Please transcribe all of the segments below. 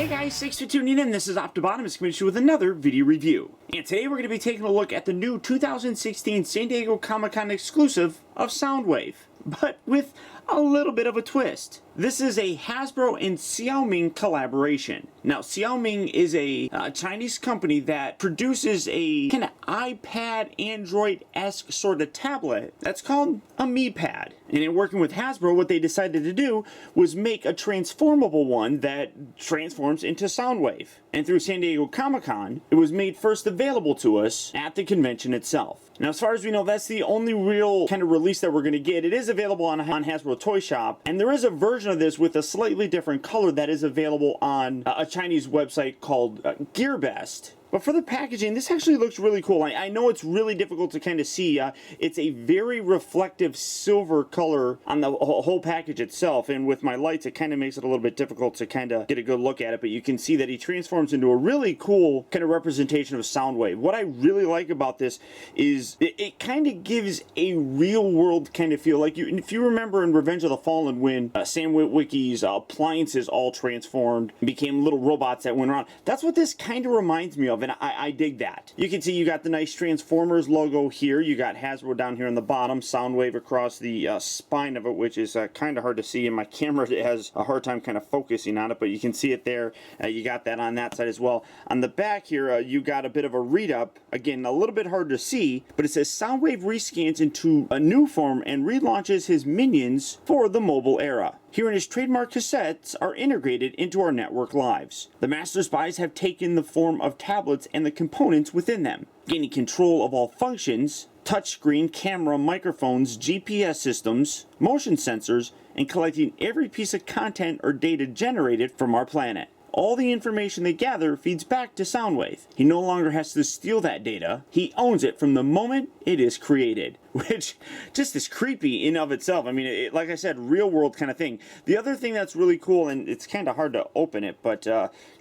Hey guys, thanks for tuning in. This is optibotimus coming to you with another video review. And today we're going to be taking a look at the new 2016 San Diego Comic-Con exclusive of Soundwave, but with a little bit of a twist. This is a Hasbro and Xiaomi collaboration. Now, Xiaomi is a Chinese company that produces a kind of iPad, Android-esque sort of tablet that's called a Mi Pad. And in working with Hasbro, what they decided to do was make a transformable one that transforms into Soundwave. And through San Diego Comic-Con, it was made first available to us at the convention itself. Now, as far as we know, that's the only real kind of release that we're going to get. It is available on Hasbro Toy Shop, and there is a version of this with a slightly different color that is available on a Chinese website called GearBest. But for the packaging, this actually looks really cool. I know it's really difficult to kind of see. It's a very reflective silver color on the whole package itself, and with my lights, it kind of makes it a little bit difficult to kind of get a good look at it, but you can see that he transforms into a really cool kind of representation of Soundwave. What I really like about this is it kind of gives a real-world kind of feel. Like, if you remember in Revenge of the Fallen, when Sam Witwicky's appliances all transformed and became little robots that went around, that's what this kind of reminds me of. And I dig that. You can see you got the nice Transformers logo here. You got Hasbro down here on the bottom, Soundwave across the spine of it, which is kind of hard to see, and my camera has a hard time kind of focusing on it, but you can see it there. You got that on that side as well. On the back here, you got a bit of a read-up. Again, a little bit hard to see, but it says Soundwave rescans into a new form and relaunches his minions for the mobile era. Herein his trademark cassettes are integrated into our network lives. The Master Spies have taken the form of tablets and the components within them, gaining control of all functions, touchscreen, camera, microphones, GPS systems, motion sensors, and collecting every piece of content or data generated from our planet. All the information they gather feeds back to Soundwave. He no longer has to steal that data. He owns it from the moment it is created, which just is creepy in of itself. I mean, like I said, real world kind of thing. The other thing that's really cool, and it's kind of hard to open it, but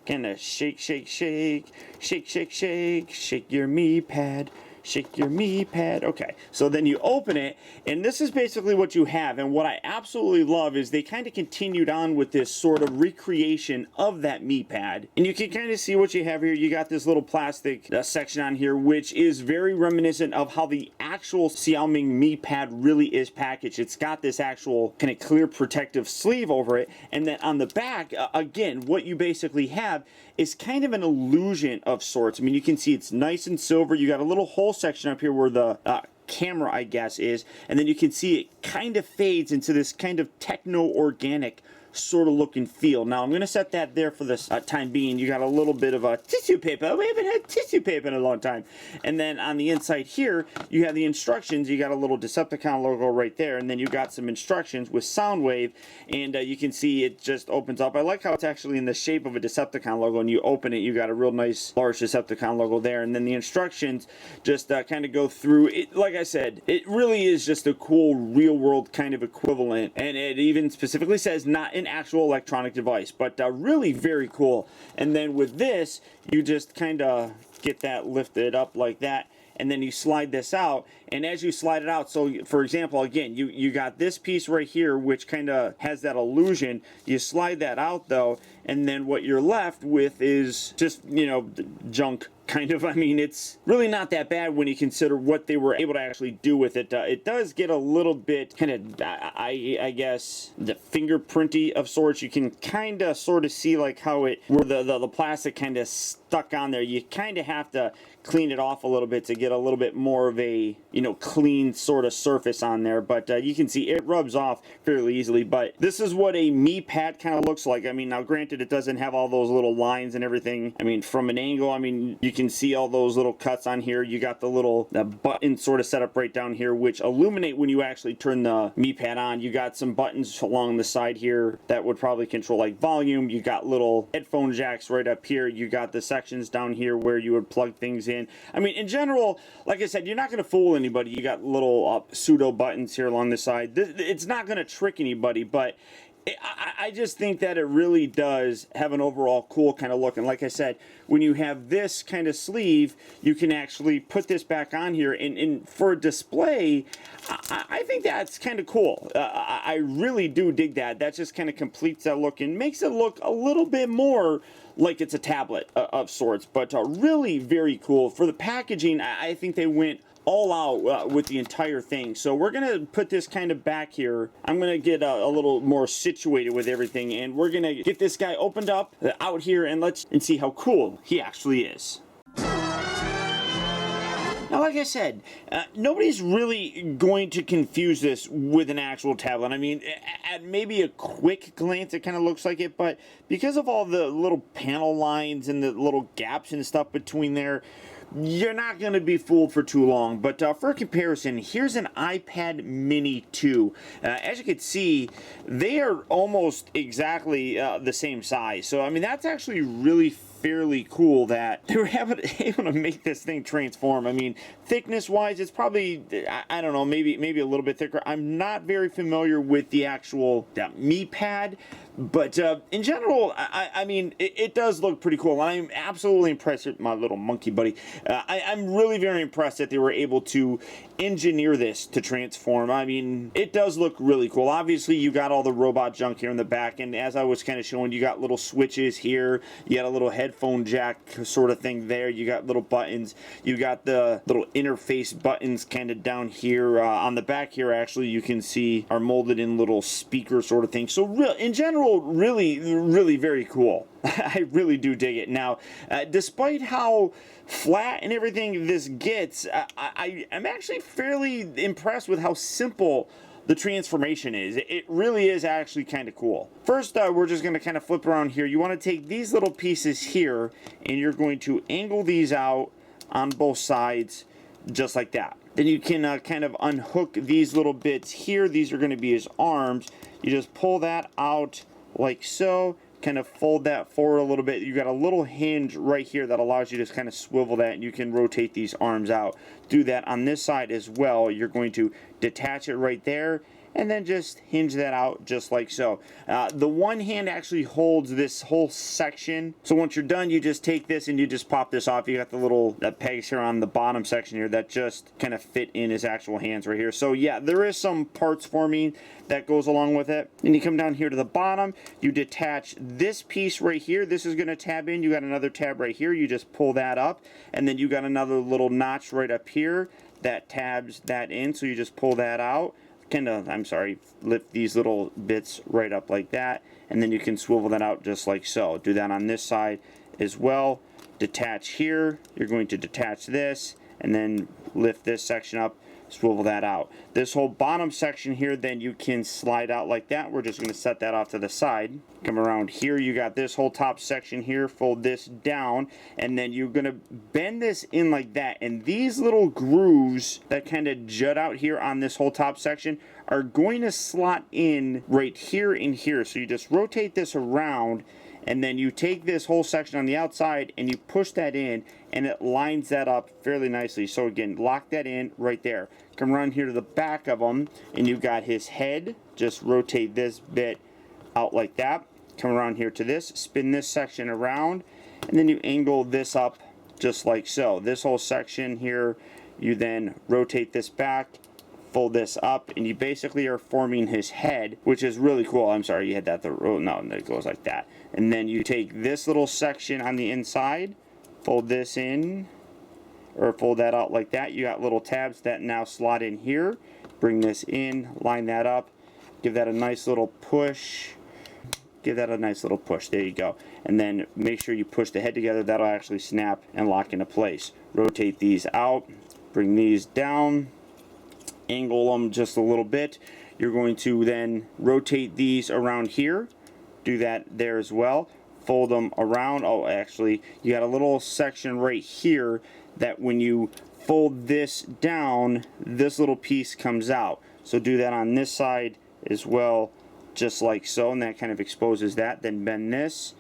kind of shake, shake, shake, shake, shake, shake, shake your Mi Pad. Shake your Mi Pad. Okay, so then you open it, and this is basically what you have. And what I absolutely love is they kind of continued on with this sort of recreation of that Mi Pad. And you can kind of see what you have here. You got this little plastic section on here, which is very reminiscent of how the actual Xiaomi Mi Pad really is packaged. It's got this actual kind of clear protective sleeve over it. And then on the back, again, what you basically have is kind of an illusion of sorts. I mean, you can see it's nice and silver. You got a little hole section up here where the camera, I guess, is, and then you can see it kind of fades into this kind of techno-organic sort of look and feel. Now, I'm going to set that there for this time being. You got a little bit of a tissue paper. We haven't had tissue paper in a long time. And then on the inside here, you have the instructions. You got a little Decepticon logo right there, and then you got some instructions with Soundwave, and you can see it just opens up. I like how it's actually in the shape of a Decepticon logo, and you open it, you got a real nice large Decepticon logo there, and then the instructions just kind of go through it. Like I said, it really is just a cool real-world kind of equivalent, and it even specifically says not an actual electronic device, but really very cool. And then with this, you just kind of get that lifted up like that, and then you slide this out, and as you slide it out, so for example, again, you got this piece right here which kind of has that illusion. You slide that out though, and then what you're left with is just, you know, junk kind of. I mean, it's really not that bad when you consider what they were able to actually do with it. It does get a little bit kind of, I guess, the fingerprinty of sorts. You can kind of sort of see like how it, where the plastic kind of stuck on there. You kind of have to clean it off a little bit to get a little bit more of a, you know, clean sort of surface on there, but you can see it rubs off fairly easily. But this is what a Mi Pad kind of looks like. I mean, now granted, it doesn't have all those little lines and everything. I mean, from an angle, I mean, you can see all those little cuts on here. You got the button sort of set up right down here, which illuminate when you actually turn the Mi Pad on. You got some buttons along the side here that would probably control like volume. You got little headphone jacks right up here. You got the sections down here where you would plug things in. I mean, in general, like I said, you're not going to fool anybody. You got little pseudo buttons here along the side. It's not going to trick anybody, but I just think that it really does have an overall cool kind of look. And like I said, when you have this kind of sleeve, you can actually put this back on here. And for a display, I think that's kind of cool. I really do dig that. That just kind of completes that look and makes it look a little bit more like it's a tablet of sorts. But really very cool. For the packaging, I think they went all out with the entire thing. So we're gonna put this kind of back here. I'm gonna get a little more situated with everything, and we're gonna get this guy opened up out here and let's see how cool he actually is. Now, like I said, nobody's really going to confuse this with an actual tablet. I mean, at maybe a quick glance, it kind of looks like it, but because of all the little panel lines and the little gaps and stuff between there, you're not going to be fooled for too long. But for comparison, here's an iPad Mini 2. As you can see, they are almost exactly the same size. So, I mean, that's actually really fairly cool that they were able to make this thing transform. I mean, thickness-wise, it's probably, I don't know, maybe a little bit thicker. I'm not very familiar with the actual Mi Pad, but in general, I mean, it does look pretty cool. I'm absolutely impressed with my little monkey buddy. I'm really very impressed that they were able to engineer this to transform. I mean, it does look really cool. Obviously, you got all the robot junk here in the back, and as I was kind of showing, you got little switches here. You got a little headphone jack sort of thing there. You got little buttons. You got the little interface buttons kind of down here. On the back here, actually, you can see are molded in little speaker sort of thing. So in general, really very cool. I really do dig it. Now, despite how flat and everything this gets, I'm actually fairly impressed with how simple the transformation is. It really is actually kind of cool. First, we're just going to kind of flip around here. You want to take these little pieces here, and you're going to angle these out on both sides, just like that. Then you can kind of unhook these little bits here. These are going to be his arms. You just pull that out like so. Kind of fold that forward a little bit. You got a little hinge right here that allows you to just kind of swivel that, and you can rotate these arms out. Do that on this side as well. You're going to detach it right there, and then just hinge that out just like so. The one hand actually holds this whole section. So once you're done, you just take this and you just pop this off. You got the little pegs here on the bottom section here that just kind of fit in his actual hands right here. So yeah, there is some parts forming that goes along with it. And you come down here to the bottom, you detach this piece right here. This is going to tab in. You got another tab right here. You just pull that up, and then you got another little notch right up here that tabs that in. So you just pull that out. Lift these little bits right up like that, and then you can swivel that out just like so. Do that on this side as well. Detach here. You're going to detach this, and then lift this section up, swivel that out. This whole bottom section here, then you can slide out like that. We're just going to set that off to the side. Come around here, you got this whole top section here. Fold this down, and then you're going to bend this in like that. And these little grooves that kind of jut out here on this whole top section are going to slot in right here and here. So you just rotate this around, and then you take this whole section on the outside and you push that in, and it lines that up fairly nicely. So again, lock that in right there. Come around here to the back of him, and you've got his head. Just rotate this bit out like that. Come around here to this, spin this section around, and then you angle this up just like so. This whole section here, you then rotate this back, fold this up, and you basically are forming his head, which is really cool. I'm sorry, you had that no, it goes like that. And then you take this little section on the inside, fold this in, or fold that out like that. You got little tabs that now slot in here. Bring this in, line that up, give that a nice little push. Give that a nice little push. There you go. And then make sure you push the head together. That'll actually snap and lock into place. Rotate these out, bring these down, angle them just a little bit. You're going to then rotate these around here. Do that there as well. Fold them around. Oh, actually, you got a little section right here that when you fold this down, this little piece comes out. So do that on this side as well, just like so, and that kind of exposes that. Then bend this.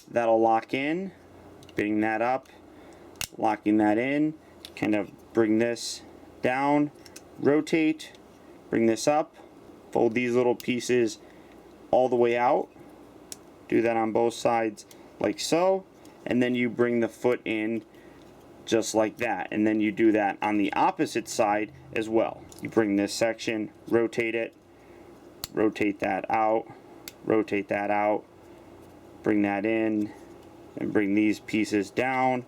That'll lock in. Bring that up. Locking that in. Kind of bring this down. Rotate. Bring this up. Fold these little pieces all the way out. Do that on both sides like so, and then you bring the foot in just like that, and then you do that on the opposite side as well. You bring this section, rotate it, rotate that out, rotate that out, bring that in, and bring these pieces down,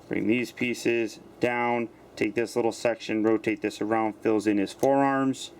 bring these pieces down, take this little section, rotate this around, fills in his forearms,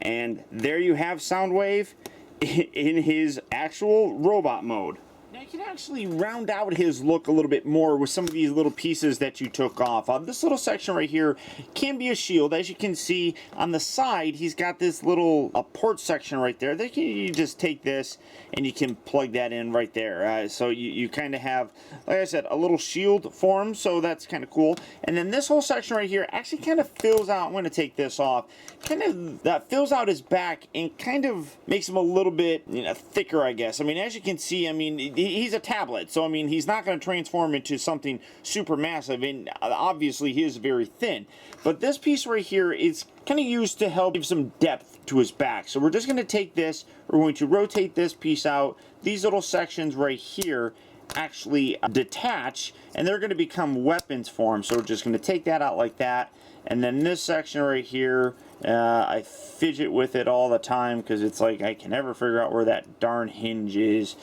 and there you have Soundwave in his actual robot mode. Now you can actually round out his look a little bit more with some of these little pieces that you took off. This little section right here can be a shield. As you can see on the side, he's got this little port section right there. You just take this and you can plug that in right there. So you kind of have, like I said, a little shield for him, so that's kind of cool. And then this whole section right here actually kind of fills out, I'm going to take this off, kind of that fills out his back and kind of makes him a little bit, you know, thicker, I guess. I mean, as you can see, I mean, he's a tablet, so I mean, he's not going to transform into something super massive, and obviously he is very thin. But this piece right here is kind of used to help give some depth to his back. So we're just going to take this, we're going to rotate this piece out. These little sections right here actually detach, and they're going to become weapons for him. So we're just going to take that out like that, and then this section right here, I fidget with it all the time because it's like I can never figure out where that darn hinge is.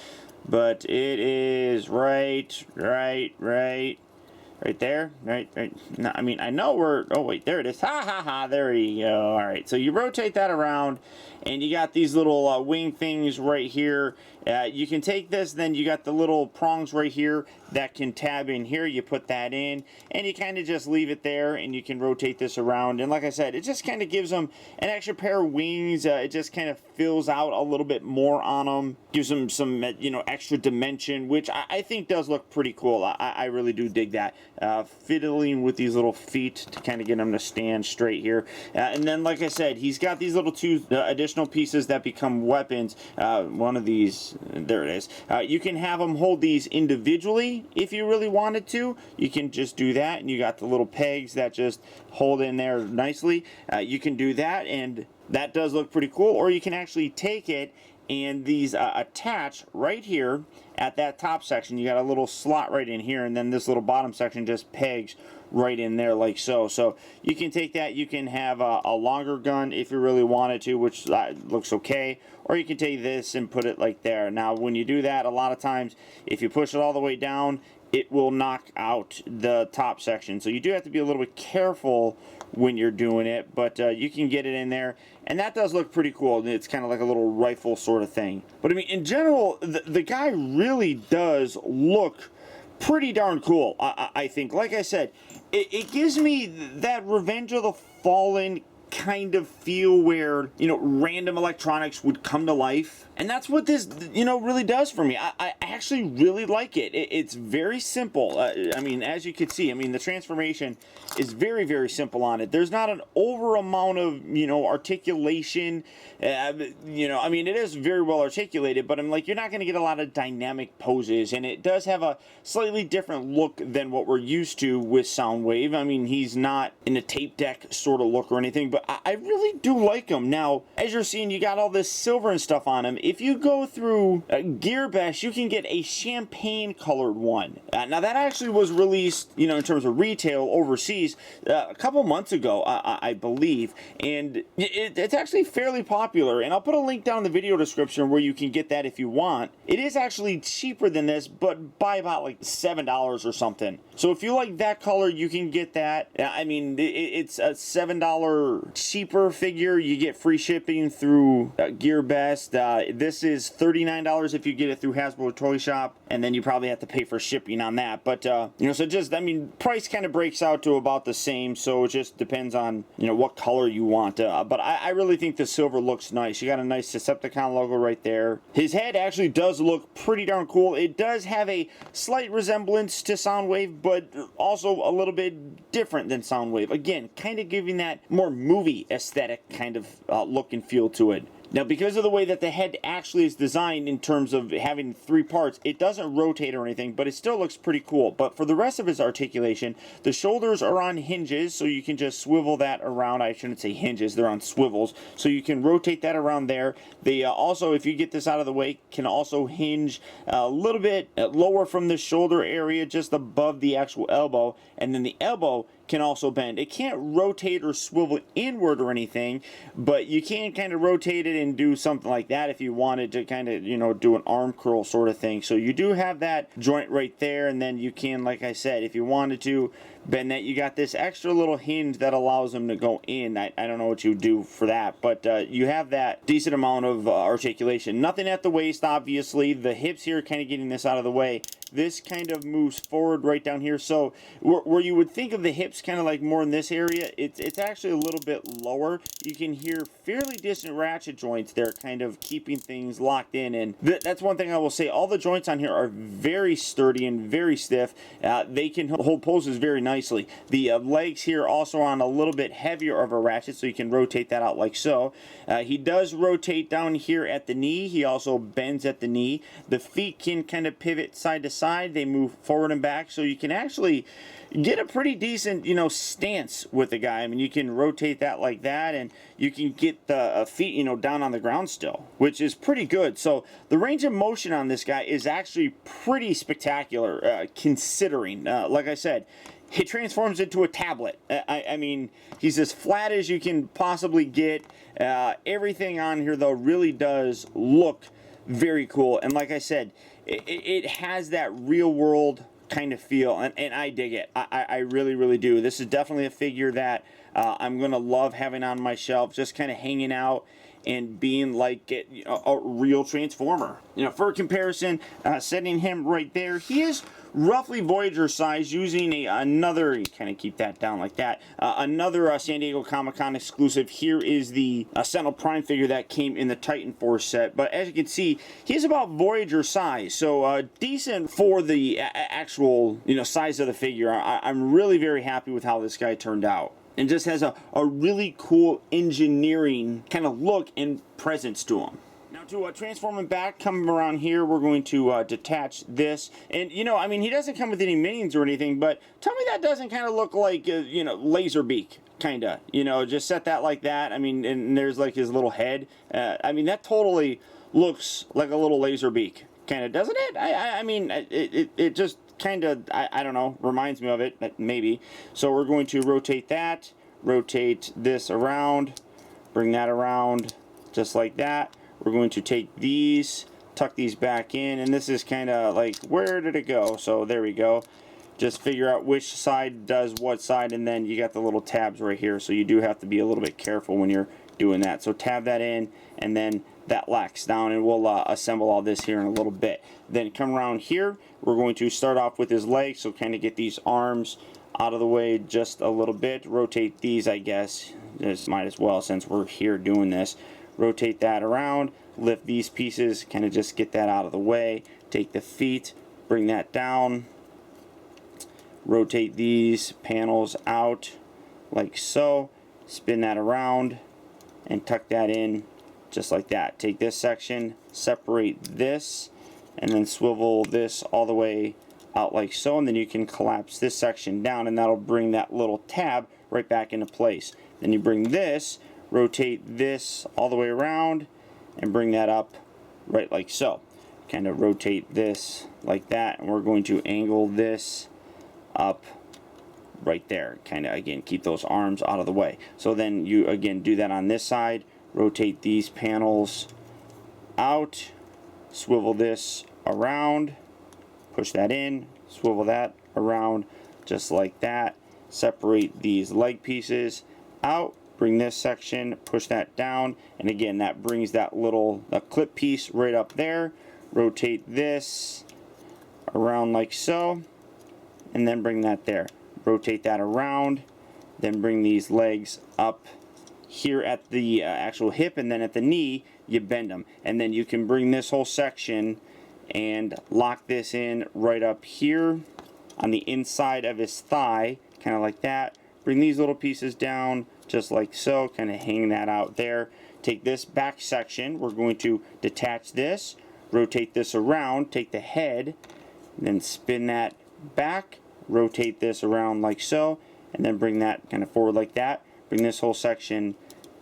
But it is right there, right. No, I mean, I know where, oh wait, there it is, ha, there you go. All right, so you rotate that around, and you got these little wing things right here. You can take this, then you got the little prongs right here that can tab in here. You put that in, and you kind of just leave it there, and you can rotate this around. And like I said, it just kind of gives them an extra pair of wings. It just kind of fills out a little bit more on them, gives them some, you know, extra dimension, which I think does look pretty cool. I really do dig that. Fiddling with these little feet to kind of get them to stand straight here. And then, like I said, he's got these little two additional pieces that become weapons. One of these, there it is. You can have them hold these individually if you really wanted to. You can just do that, and you got the little pegs that just hold in there nicely. You can do that, and that does look pretty cool. Or you can actually take it and these attach right here at that top section. You got a little slot right in here, and then this little bottom section just pegs right in there like so. So you can take that, you can have a longer gun if you really wanted to, which looks okay, or you can take this and put it like there. Now when you do that, a lot of times if you push it all the way down, it will knock out the top section. So you do have to be a little bit careful when you're doing it, but you can get it in there, and that does look pretty cool. It's kind of like a little rifle sort of thing. But I mean, in general, the guy really does look pretty darn cool, I think. Like I said, it gives me that Revenge of the Fallen kind of feel where, you know, random electronics would come to life. And that's what this, you know, really does for me. I actually really like it. It's very simple. I mean, as you can see, I mean, the transformation is very, very simple on it. There's not an over amount of, you know, articulation. You know, I mean, it is very well articulated, but I'm like, you're not going to get a lot of dynamic poses. And it does have a slightly different look than what we're used to with Soundwave. I mean, he's not in a tape deck sort of look or anything, but I really do like him. Now, as you're seeing, you got all this silver and stuff on him. If you go through GearBest, you can get a champagne colored one. Now that actually was released, you know, in terms of retail overseas a couple months ago, I believe, and it's actually fairly popular. And I'll put a link down in the video description where you can get that if you want. It is actually cheaper than this, but by about like $7 or something. So if you like that color, you can get that. I mean, it's a $7 cheaper figure. You get free shipping through GearBest. This is $39 if you get it through Hasbro Toy Shop, and then you probably have to pay for shipping on that. But you know, so just, I mean, price kind of breaks out to about the same, so it just depends on, you know, what color you want. But I really think the silver looks nice. You got a nice Decepticon logo right there. His head actually does look pretty darn cool. It does have a slight resemblance to Soundwave, but also a little bit different than Soundwave. Again, kind of giving that more movie aesthetic kind of look and feel to it. Now, because of the way that the head actually is designed in terms of having 3 parts, it doesn't rotate or anything, but it still looks pretty cool. But for the rest of his articulation, the shoulders are on hinges, so you can just swivel that around. I shouldn't say hinges, they're on swivels, so you can rotate that around there. They also, if you get this out of the way, can also hinge a little bit lower from the shoulder area, just above the actual elbow, and then the elbow can also bend. It can't rotate or swivel inward or anything, but you can kind of rotate it and do something like that if you wanted to kind of, you know, do an arm curl sort of thing. So you do have that joint right there, and then you can, like I said, if you wanted to bend that, you got this extra little hinge that allows them to go in. I don't know what you do for that, but you have that decent amount of articulation. Nothing at the waist, obviously. The hips here kind of getting this out of the way. This kind of moves forward right down here. So where you would think of the hips kind of like more in this area, it's actually a little bit lower. You can hear fairly decent ratchet joints there, kind of keeping things locked in. And that's one thing I will say. All the joints on here are very sturdy and very stiff. They can hold poses very nicely. The legs here also on a little bit heavier of a ratchet, so you can rotate that out like so. He does rotate down here at the knee. He also bends at the knee. The feet can kind of pivot side to side. They move forward and back, so you can actually get a pretty decent, you know, stance with the guy. I mean, you can rotate that like that, and you can get the feet, you know, down on the ground still, which is pretty good. So the range of motion on this guy is actually pretty spectacular, considering, like I said, it transforms into a tablet. I mean, he's as flat as you can possibly get. Everything on here, though, really does look very cool. And like I said, it has that real world kind of feel, and I dig it. I really, really do. This is definitely a figure that I'm going to love having on my shelf, just kind of hanging out and being like a real Transformer. You know, for comparison, setting him right there, he is roughly Voyager size, using another, kind of keep that down like that, another San Diego Comic-Con exclusive. Here is the Sentinel Prime figure that came in the Titan Force set, but as you can see, he's about Voyager size, so decent for the actual, you know, size of the figure. I'm really very happy with how this guy turned out. And just has a really cool engineering kind of look and presence to him. Now to transform him back, coming around here, we're going to detach this. And, you know, I mean, he doesn't come with any minions or anything, but tell me that doesn't kind of look like, you know, Laserbeak, kind of. You know, just set that like that. I mean, and there's like his little head. I mean, that totally looks like a little Laserbeak, kind of, doesn't it? I mean, it just kind of, I don't know, reminds me of it, maybe. So we're going to rotate that, rotate this around, bring that around just like that. We're going to take these, tuck these back in, and this is kind of like, where did it go? So there we go. Just figure out which side does what side, and then you got the little tabs right here, so you do have to be a little bit careful when you're doing that. So tab that in, and then that locks down, and we'll assemble all this here in a little bit. Then come around here, we're going to start off with his legs, so kind of get these arms out of the way just a little bit. Rotate these, I guess, just might as well since we're here doing this. Rotate that around, lift these pieces, kind of just get that out of the way. Take the feet, bring that down, rotate these panels out like so, spin that around, and tuck that in just like that. Take this section, separate this, and then swivel this all the way out like so, and then you can collapse this section down, and that'll bring that little tab right back into place. Then you bring this, rotate this all the way around, and bring that up right like so. Kind of rotate this like that, and we're going to angle this up right there. Kind of, again, keep those arms out of the way. So then you, again, do that on this side. Rotate these panels out, swivel this around, push that in, swivel that around just like that. Separate these leg pieces out, bring this section, push that down, and again, that brings that little clip piece right up there. Rotate this around like so, and then bring that there. Rotate that around, then bring these legs up here at the actual hip, and then at the knee you bend them, and then you can bring this whole section and lock this in right up here on the inside of his thigh, kind of like that. Bring these little pieces down, just like so, kind of hang that out there. Take this back section, we're going to detach this, rotate this around, take the head, then spin that back, rotate this around like so, and then bring that kind of forward like that. Bring this whole section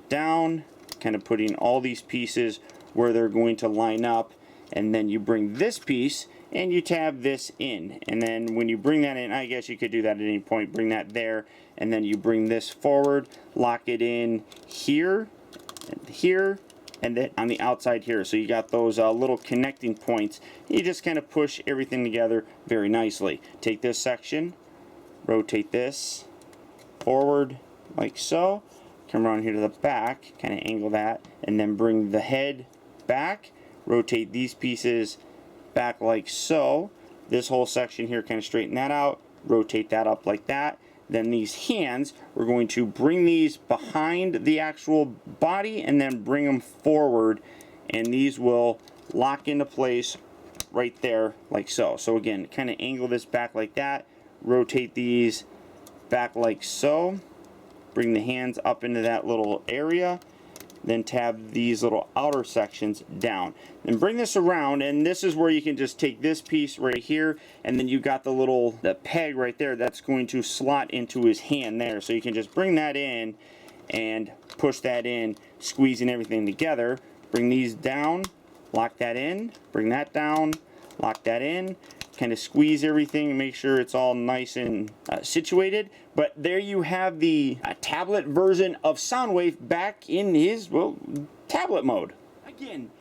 down, kind of putting all these pieces where they're going to line up, and then you bring this piece and you tab this in, and then when you bring that in, I guess you could do that at any point, bring that there, and then you bring this forward, lock it in here and here, and then on the outside here. So you got those little connecting points. You just kind of push everything together very nicely. Take this section, rotate this forward like so, come around here to the back, kind of angle that, and then bring the head back, rotate these pieces back like so. This whole section here, kind of straighten that out, rotate that up like that. Then these hands, we're going to bring these behind the actual body and then bring them forward, and these will lock into place right there like so. So again, kind of angle this back like that, rotate these back like so, bring the hands up into that little area, then tab these little outer sections down. Then bring this around, and this is where you can just take this piece right here, and then you got the peg right there that's going to slot into his hand there. So you can just bring that in and push that in, squeezing everything together. Bring these down, lock that in, bring that down, lock that in, kind of squeeze everything and make sure it's all nice and situated. But there you have the tablet version of Soundwave back in his, well, tablet mode. Again,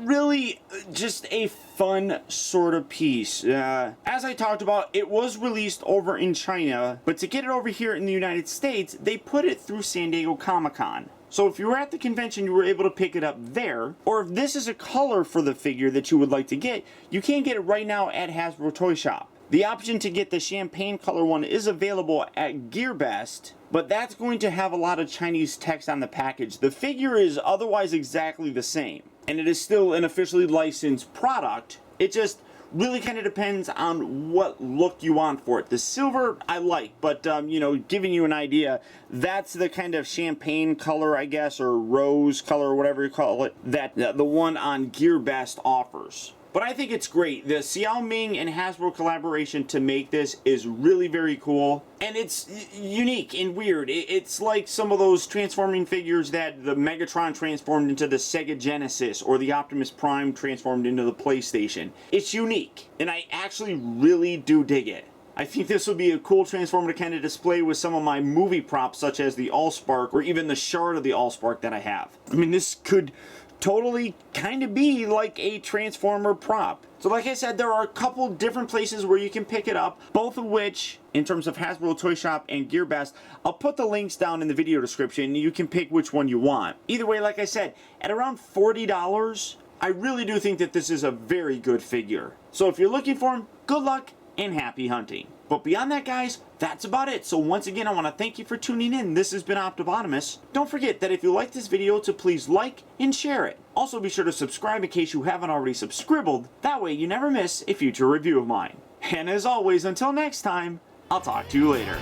really just a fun sort of piece. As I talked about, it was released over in China, but to get it over here in the United States, they put it through San Diego Comic-Con. So if you were at the convention, you were able to pick it up there, or if this is a color for the figure that you would like to get, you can get it right now at Hasbro Toy Shop. The option to get the champagne color one is available at GearBest, but that's going to have a lot of Chinese text on the package. The figure is otherwise exactly the same, and it is still an officially licensed product. It just really kind of depends on what look you want for it. The silver I like, but you know, giving you an idea, that's the kind of champagne color, I guess, or rose color, or whatever you call it, that the one on GearBest offers. But I think it's great. The Xiaoming and Hasbro collaboration to make this is really very cool. And it's unique and weird. It's like some of those transforming figures that the Megatron transformed into the Sega Genesis, or the Optimus Prime transformed into the PlayStation. It's unique, and I actually really do dig it. I think this would be a cool Transformer to kind of display with some of my movie props, such as the Allspark, or even the shard of the Allspark that I have. I mean, this could totally kind of be like a Transformer prop. So like I said, there are a couple different places where you can pick it up, both of which, in terms of Hasbro Toy Shop and GearBest, I'll put the links down in the video description. You can pick which one you want. Either way, like I said, at around $40, I really do think that this is a very good figure. So if you're looking for him, good luck and happy hunting. But beyond that, guys, that's about it. So once again, I want to thank you for tuning in. This has been optibotimus. Don't forget that if you like this video, to please like and share it. Also, be sure to subscribe in case you haven't already subscribed. That way you never miss a future review of mine. And as always, until next time, I'll talk to you later.